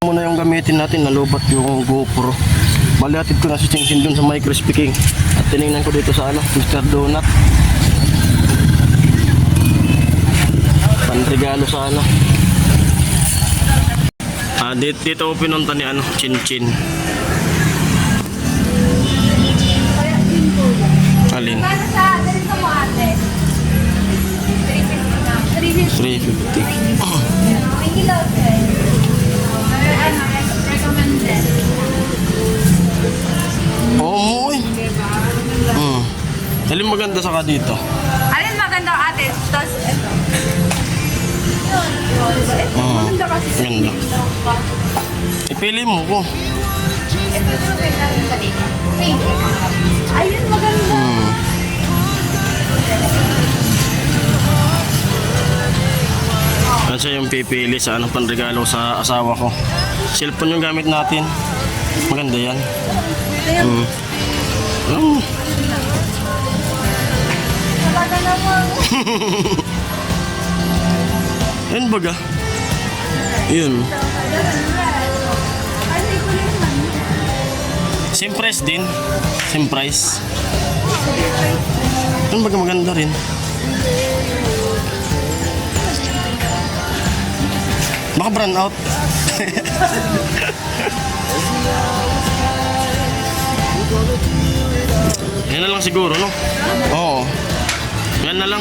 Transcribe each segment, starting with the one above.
muna yung gamitin natin. Nalubat yung GoPro. Balihatid ko na si Chinchin dun sa may Crispy King. At tinignan ko dito sa Mr. Donut. Panregalo sa dito ko pinunta ni Chinchin. Alin? 350. Oo, alin maganda saka dito? Alin maganda ate? Tapos ito. Maganda kasi. Ganda. Ipili mo ko. Ito yung maganda sa dito. Ayun maganda. Ano siya yung pipili sa panregalo sa asawa ko? Cellphone yung gamit natin. Maganda yan. Talaga naman. Yan baga. Yun. Same price din. Same price. Yan baga maganda rin. Baka brand out. Yan na lang siguro, no? Oo. Yan na lang.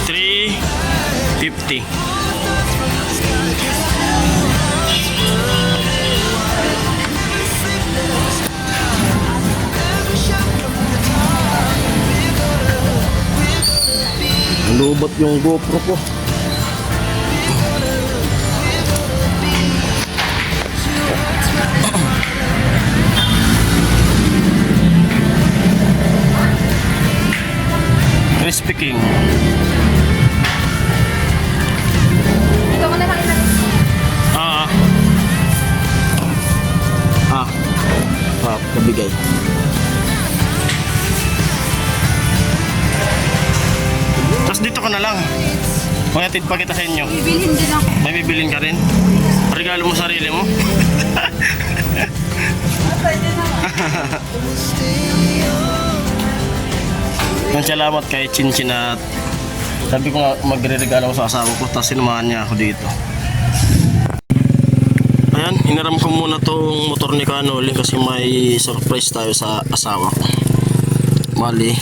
350. Lubat yung GoPro ko. Crispy King. Ikaw mo na makita. Kabigay. Tapos dito ka na lang. Maghatid pa kita sa inyo. Bibilhin din ako. May bibilin ka rin? Regalo mo sarili mo? Pwede naman. Yung salamat kay Chinchin at sabi ko nga magre-regalo ako sa asawa ko, tapos sinumahan niya ako dito. Ayan, hiniram ko muna tong motor ni Kanoli kasi may surprise tayo sa asawa ko. Bali,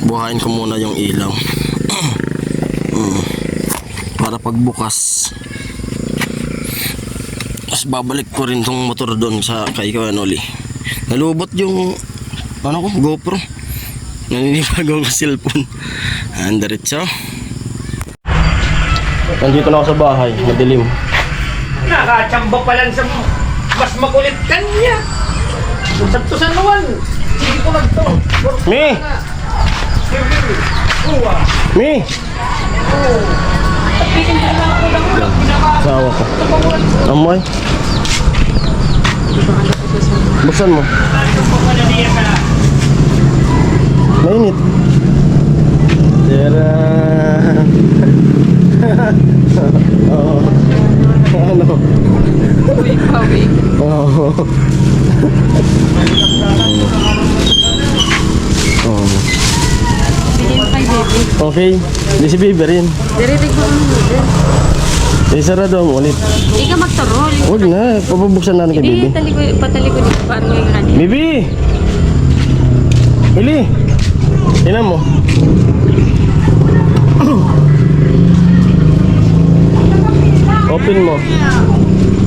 buhayin ko muna yung ilaw. Para pagbukas, tapos babalik ko rin tong motor doon sa kay Kanoli. Nalubot yung GoPro. Naninibago ko cellphone. Diretso. Nandito na ako sa bahay, madilim. Nakachamba pa lang sa mas makulit kanya. Santusan naman. Hindi ko nagto. Mi! Mi! Sawa ko. Amoy. Buksan mo. Mainit. Tara. Ano? Uwi. Bigyan kay baby. Okay. Di si Bibi rin. Diritig ko ang baby. Sarado mo ulit. Hindi ka magtarol. Huwag na. Pabubuksan natin kay Bibi. Patalikod dito. Paano yung kanina? Bibi! Ili! Tingnan mo. Open mo.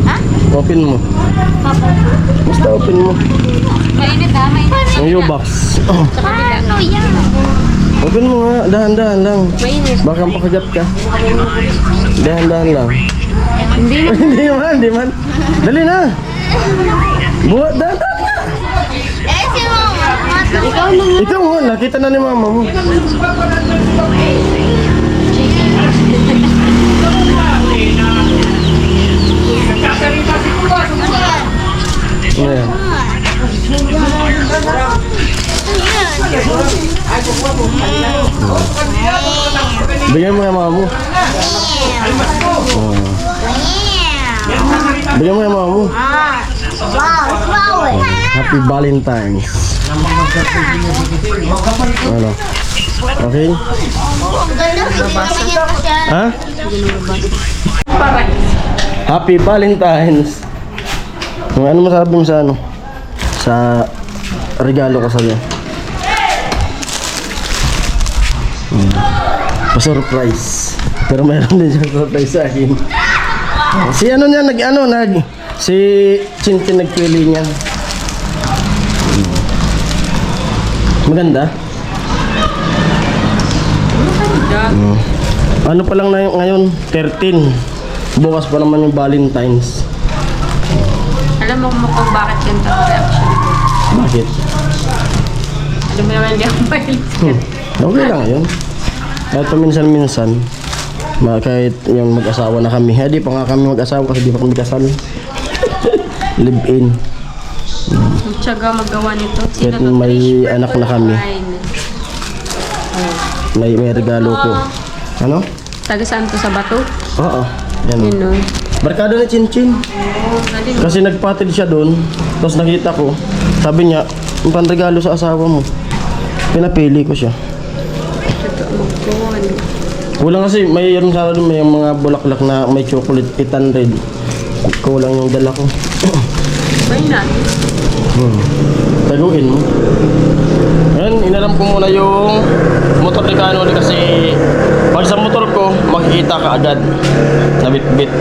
Ha? Open mo. Papa. Basta open mo. Mainit ha? Mainit. Yung U-box. Paano yan? Open mo nga. Dahan-dahan lang. Mainit. Baka makagat ka. Dahan-dahan lang. Hindi na. Hindi man. Dali na. Buhat, dahan-dahan na. Si mama. Ikaw na nga. Ikaw nga, nakita na ni mama mo. Ayan. Bigyan mo kay mama mo. Bigyan mo yung mama mo. Wow, flower. Happy Valentine's. Ano? Okay? Ang ganda. Pinakita siya. Ha? Happy Valentine's. Ano masabi mo sa ano? Sa regalo ko sa'yo. Pa-surprise. Pero mayroon din siyang surprise sa akin. Si ano niya, si Chintin nagpili niya. Maganda? Ano pa lang na ngayon? 13. Bukas pa naman yung Valentine's. Alam mo kung bakit ganito ang reaction ko. Bakit? Alam mo naman hindi ako mahilig. Okay lang yun. Kahit paminsan-minsan, kahit yung mag-asawa na kami. Hindi pa nga kami mag-asawa kasi di pa kami kasal. Live-in. Ang tiyaga magawa nito. Kahit may anak na kami. May regalo ko. Ano? Taga saan to, sa Bato? Oo. Yan. Yun o. Barkada na Chin-Chin. Kasi nagpatid siya doon. Tapos nakita ko. Sabi niya, yung panregalo sa asawa mo. Pinapili ko siya. Kulang kasi mayroon sana doon may mga bulaklak na may chocolate 800. Kulang yung dala ko. Bay natin. Taguin mo. Ayan, inalam ko muna yung motor ni Kanoli kasi pag sa motor ko, makikita ka agad. Nabit-bit.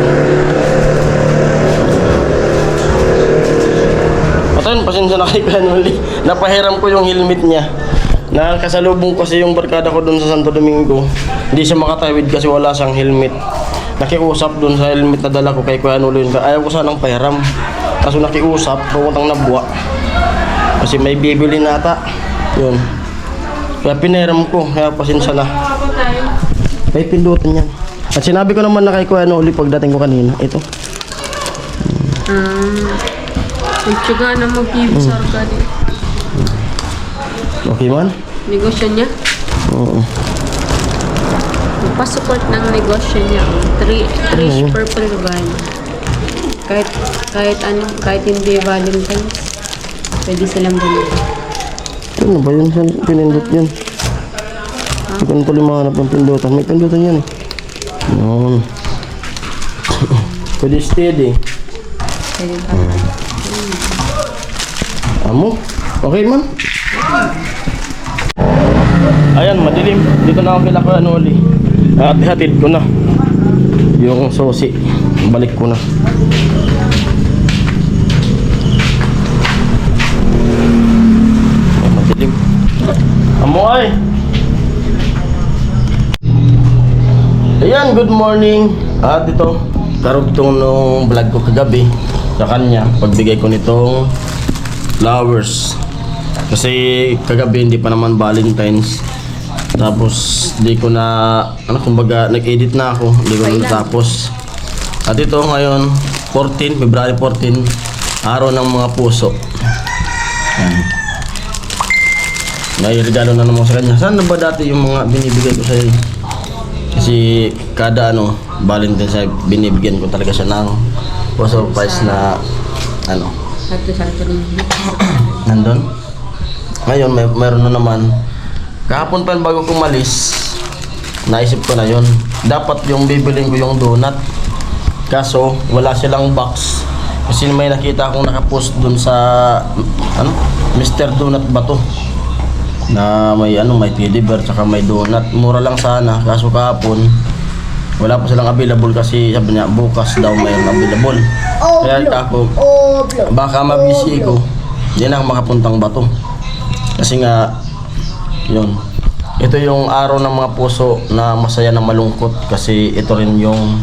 At ayun, pasensya na kay Kanoli. Napahiram ko yung helmet niya. Nakasalubong kasi yung barkada ko doon sa Santo Domingo. Hindi siya makatawid kasi wala siyang helmet. Nakiusap doon sa helmet na dala ko kay Kuya Nulo yun. Ayaw ko sanang pahiram. Kaso nakiusap, pumuntang nabuwa. Kasi may bibili na ata. Yun. Kaya pinahiram ko, kaya pasensya na. May pindutan yan. At sinabi ko naman na kay Kuya Nulo pagdating ko kanina. Ito. Ang tiyaga na mag-ibig sa organic. Okay man? Negosyo niya. Oo. Pasupport ng negosyo niya. 3 purple van. Kahit hindi Valentine's, pwede silang bumili. Ano ba yun? Saan pinindot yun? Hindi ko na tuloy mahanap ng pindutan. May pindutan yan eh. Yun. Pwede steady. Pwede ba? Amo? Okay man? Ayan, madilim. Dito na ako kila Kuya Noli. At hatid ko na yung susi. Balik ko na. Ayan, madilim. Amo ay! Ayan, good morning. At ito, karugtong nung vlog ko kagabi sa kanya. Pagbigay ko nitong flowers. Kasi kagabi hindi pa naman Valentine's. Tapos di ko na kumbaga nag-edit na ako, hindi ko na natapos. At ito ngayon, February 14, araw ng mga puso. May regalo na naman sa kanya. Saan na ba dati yung mga binibigay ko sa'yo? Kasi kada Valentine's ay binibigyan ko talaga siya ng surprise na nandun. Ngayon, mayroon na naman. Kahapon pa bago ko umalis, naisip ko na yon. Dapat yung bibiling ko yung donut. Kaso, wala silang box. Kasi may nakita akong nakapost dun sa, Mr. Donut ba to? Na may teddy bear, tsaka may donut. Mura lang sana. Kaso kahapon, wala pa silang available kasi sabi niya, bukas daw mayroon available. Kaya ako, baka mabisi ko, hindi na ako makapuntang Bato. Kasi nga, yun. Ito yung araw ng mga puso na masaya na malungkot kasi ito rin yung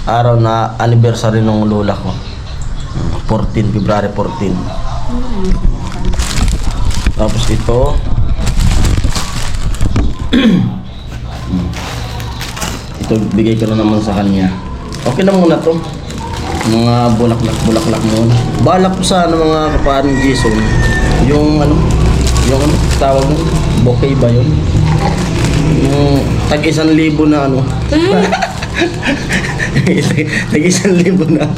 araw na anniversary ng lola ko. February 14. Tapos ito. Ito bigay ko na naman sa kanya. Okay na muna to. Mga bulaklak muna. Balak ko sana mga kapaan Jason. Yung tawag mo, bouquet ba yun? Yung tag 1,000 na Nag-1,000 na.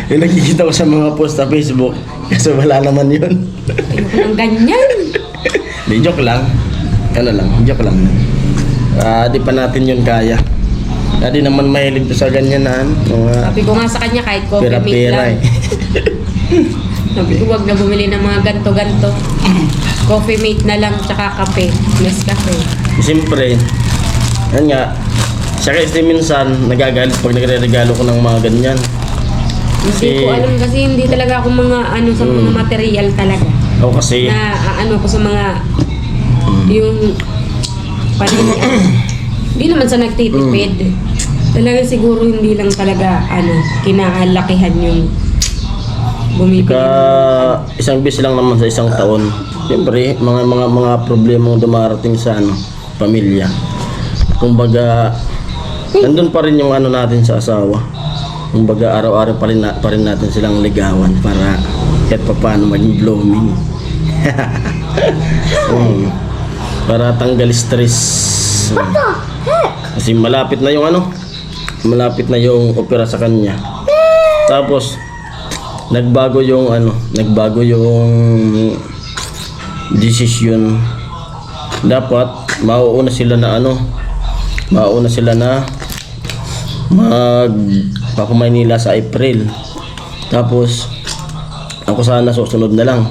Yung nakikita ko sa mga post sa Facebook. Kasi wala naman yun. Ayoko ng ganyan. Di, joke lang. Ano lang, joke lang. Di pa natin yun kaya. Di naman mahilig to sa ganyanan. Mga Sabi ko nga sa kanya kahit coffee mate pera-pera lang. eh. Sabi ko wag na bumili ng mga ganto-ganto. Coffee mate na lang tsaka kape. Nescafe. Siyempre, yan nga, siya kasi minsan nagagalit pag nagre-regalo ko ng mga ganyan. Hindi ko alam kasi hindi talaga ako mga ano sa mga material talaga. Ako kasi, Na ano ko sa mga yung hindi naman sa nagtitipid. Talaga siguro hindi lang talaga ano kinakalakihan yung bumibili. isang bis lang naman sa isang taon. Siyempre, mga problema dumarating sa pamilya. Kumbaga, nandun pa rin yung natin sa asawa. Kumbaga, araw-araw pa rin natin silang ligawan para kahit pa paano maging blooming. Para tanggal stress. Kasi malapit na yung opera sa kanya. Tapos, nagbago yung decision. Dapat mauuna sila na Maynila sa April. Tapos ako sana susunod na lang.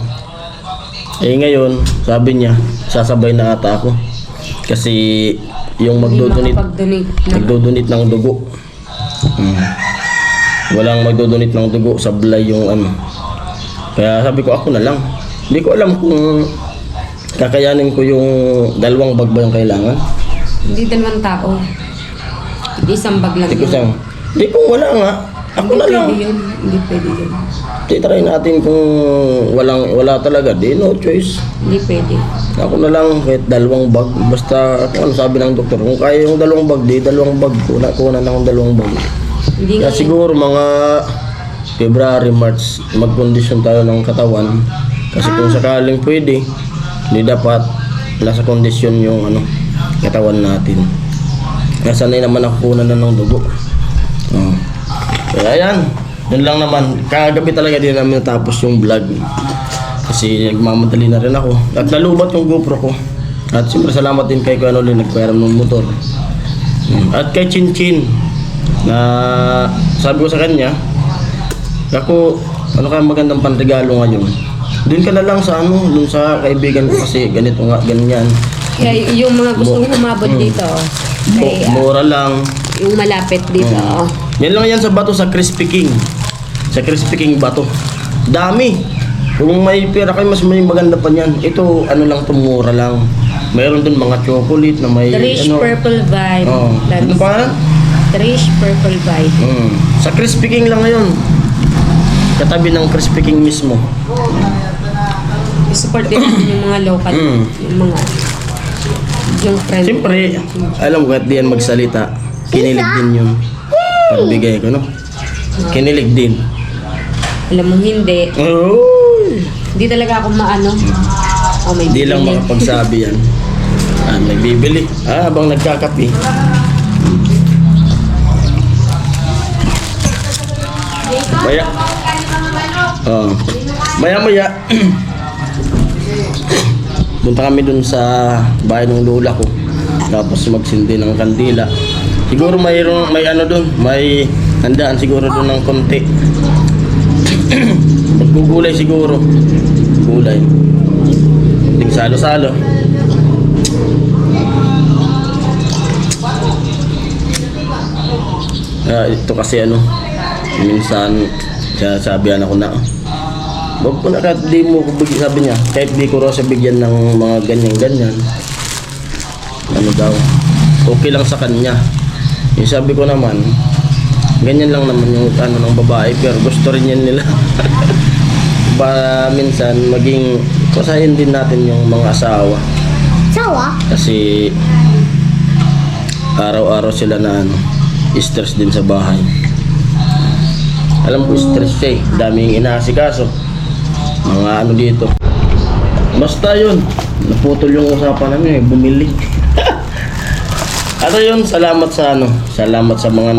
Ngayon sabi niya sasabay na ata ako kasi yung magdodonate ng dugo. Walang magdodonate ng dugo, sablay yung Kaya sabi ko ako na lang. Hindi ko alam kung kakayanin ko yung 2 bag ba yung kailangan. Hindi 2 tao. Hindi 1 bag lang. Hindi kung wala nga. Ako na lang. Hindi pwede yun. Try natin kung wala talaga. No choice. Hindi pwede. Ako na lang kahit 2 bag. Basta kung sabi ng doktor. Kung kaya yung 2 bag, 2 bag. Kuna na akong 2 bag. Hindi Kaya siguro mga February, March, mag-condition tayo ng katawan. Kasi kung sakaling pwede, hindi dapat nasa kondisyon yung katawan natin. Kaya sanay naman ako kunan na ng dugo. Kaya yan, yun lang naman. Kagabi talaga din namin natapos yung vlog. Kasi nagmamadali na rin ako. At nalubat yung GoPro ko. At siyempre salamat din kay Kuya Noli, nagpayaram ng motor. At kay Chinchin, na sabi ko sa kanya, ako, ano kaya magandang panregalo ngayon? Doon ka na lang sa doon sa kaibigan ko kasi ganito nga, ganyan. Kaya yung mga gustong umabot dito, kay, Mura lang. yung malapit dito. Yan lang yan sa bato sa Crispy King. Sa Crispy King bato. Dami. Kung may pera kayo, mas may maganda pa niyan. Ito, lang, mura lang. Mayroon dun mga chocolate na may Trish Purple Vibe. Ano pa? Trish Purple Vibe. Sa Crispy King lang ngayon. Katabi ng Crispy King mismo. I-support din natin yung mga local. Yung mga yung friend. Siyempre, alam ko kahit di yan magsalita, kinilig din yung pagbigay ko, no? Kinilig din. Alam mo hindi. Uy! Hindi talaga ako maano. May Hindi lang bibili. makapagsabi yan. Nagbibili. Habang nagkakapi. Maya. Punta kami dun sa bahay ng lola ko. Tapos magsindi ng kandila. Siguro may dun. May handaan siguro dun ng konti. Maggugulay siguro. Gulay. Ting salo-salo. Ito kasi minsan sabihan ako na wag ko na kahit di mo ko bigyan, sabi niya, kahit di ko raw siya bigyan ng mga ganyan daw, okay lang sa kanya. Yung sabi ko naman, ganyan lang naman yung ng babae, pero gusto rin yan nila. Para minsan maging kusahin din natin yung mga asawa. Kasi araw-araw sila na stress din sa bahay. Alam ko stress siya daming inaasikaso. Mga dito. Basta yun, naputol yung usapan namin bumili. Yun, salamat sa mga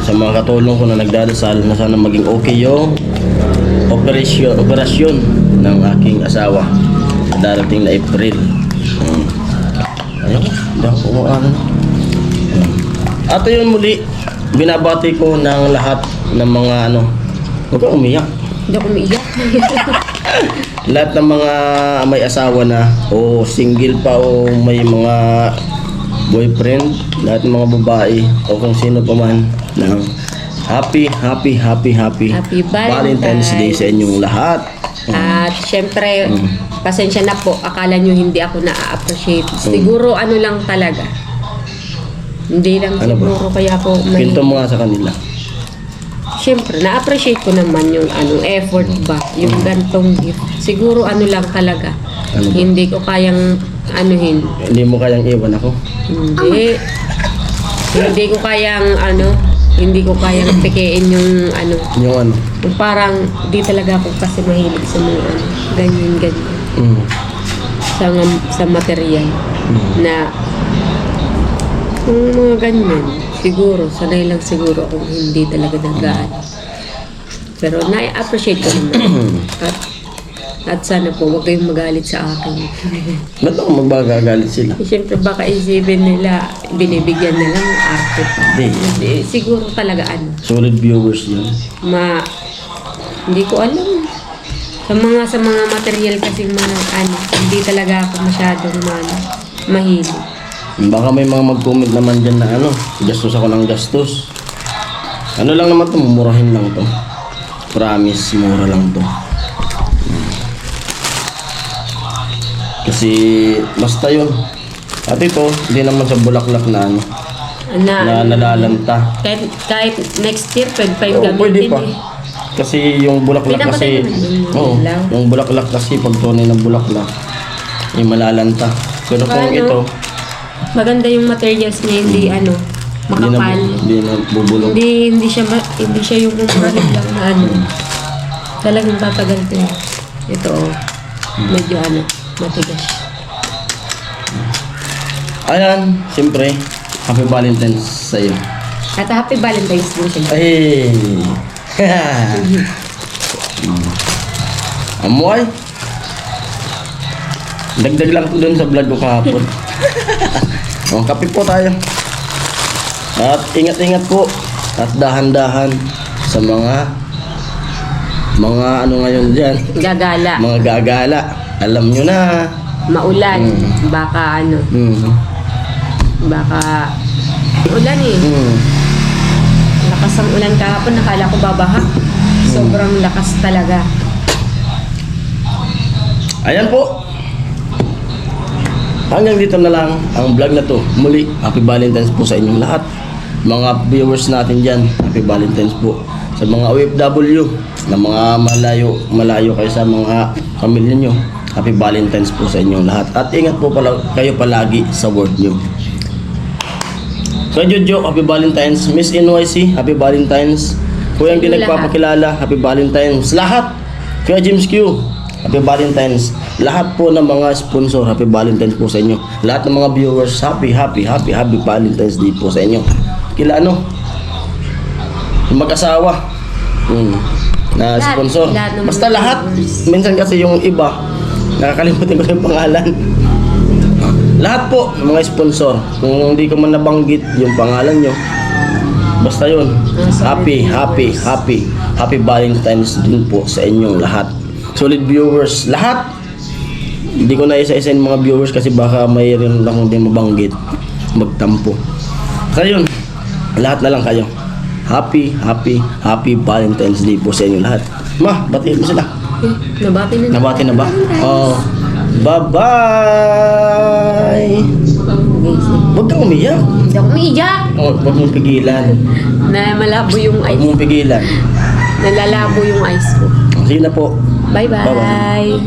sa mga katulong ko na nagdadasal na sana maging okay yung operasyon ng aking asawa sa darating na April. Ayun, hindi ako umaano. At yun muli, binabati ko ng lahat ng mga huwag kang umiyak. Hindi ako umiiyak. Lahat ng mga may asawa na o single pa o may mga boyfriend, lahat ng mga babae o kung sino pa man na happy Valentine's Day sa inyong lahat. At syempre, pasensya na po, akala nyo hindi ako na-appreciate. Siguro ano lang talaga. Hindi lang Ano ba? siguro kaya ako may... Pinto mo nga sa kanila. Syempre, na-appreciate ko naman yung effort ba, yung gantong gift. Siguro ano lang talaga. Ano ba? Hindi ko kayang anuhin. Hindi mo kayang iwan ako. Hindi. Hindi ko kayang hindi ko kayang pikein yung Yung yung parang di talaga ako kasi mahilig sa mga ganyan. Sa material na yung mga ganyan. Siguro, sanay lang siguro kung hindi talaga nagaan. Pero na-appreciate ko naman. At sana po, huwag kayong magalit sa akin. Ba't ako magbagagalit sila? Siyempre, baka isipin nila, binibigyan na lang arte pa. Hindi. Siguro talaga Solid viewers yun. hindi ko alam. Sa mga material kasi mga hindi talaga ako masyadong mahilig. Baka may mga mag-comment naman dyan na gastos ako ng gastos. Ano lang naman to, murahin lang to. Promise, mura lang to. Kasi basta yun. At ito, hindi naman sa bulaklak na na nalalanta. Kahit next year, pwede pa yung Oo, pwede gamitin pa. Kasi yung bulaklak Pinapatay kasi, naman yung oo, ilaw. yung bulaklak kasi pag tunay ng bulaklak, yung malalanta. Pero kung ito, maganda yung materials niya, hindi makapal. Hindi na bubulong. Hindi siya yung mumurahin lang na talagang tatagal to eh. Ito medyo matigas. Ayan, siyempre, Happy Valentine's sa iyo. At Happy Valentine's din siya. Ay! Amoy! Dagdag lang ko dun sa vlog ko kahapon. Kape po tayo. At ingat-ingat po. At dahan-dahan sa mga ngayon dyan. Gagala. Mga gagala. Alam nyo na. Maulan. Baka baka ulan eh. Lakas ang ulan kahapon, nakala ko babaha. Sobrang lakas talaga. Ayan po. Hanggang dito na lang ang vlog na to. Muli, Happy Valentine's po sa inyong lahat. Mga viewers natin dyan, Happy Valentine's po. Sa mga OFW, na mga malayo kayo sa mga pamilya nyo, Happy Valentine's po sa inyong lahat. At ingat po kayo palagi sa work nyo. Kuya Jojo, Happy Valentine's. Miss NYC, Happy Valentine's. Kuya hindi nagpapakilala, Happy Valentine's. Lahat, Kuya James Q, Happy Valentine's. Lahat po ng mga sponsor, Happy Valentine's po sa inyo. Lahat ng mga viewers, Happy Valentine's Day po sa inyo. Kila yung mag-asawa na sponsor. Basta lahat. Minsan kasi yung iba, nakakalimutan ko na yung pangalan. Lahat po ng mga sponsor. Kung hindi ko man nabanggit yung pangalan nyo, basta yun. Happy Valentine's din po sa inyong lahat. Solid viewers, lahat. Hindi ko na isa-isa yung mga viewers kasi baka mayroon lang din mabanggit, magtampo. Kaya yun, lahat na lang kayo. Happy Valentine's Day po sa inyo lahat. Ma, batiin mo sila. Nabati na ba? Oh. Bye-bye! Huwag kang umiyak. Hindi ako umiiyak. Huwag mong pigilan. Na malabo yung Huwag ice. mong pigilan. Nalalabo yung ice ko. Sige na po. Bye-bye.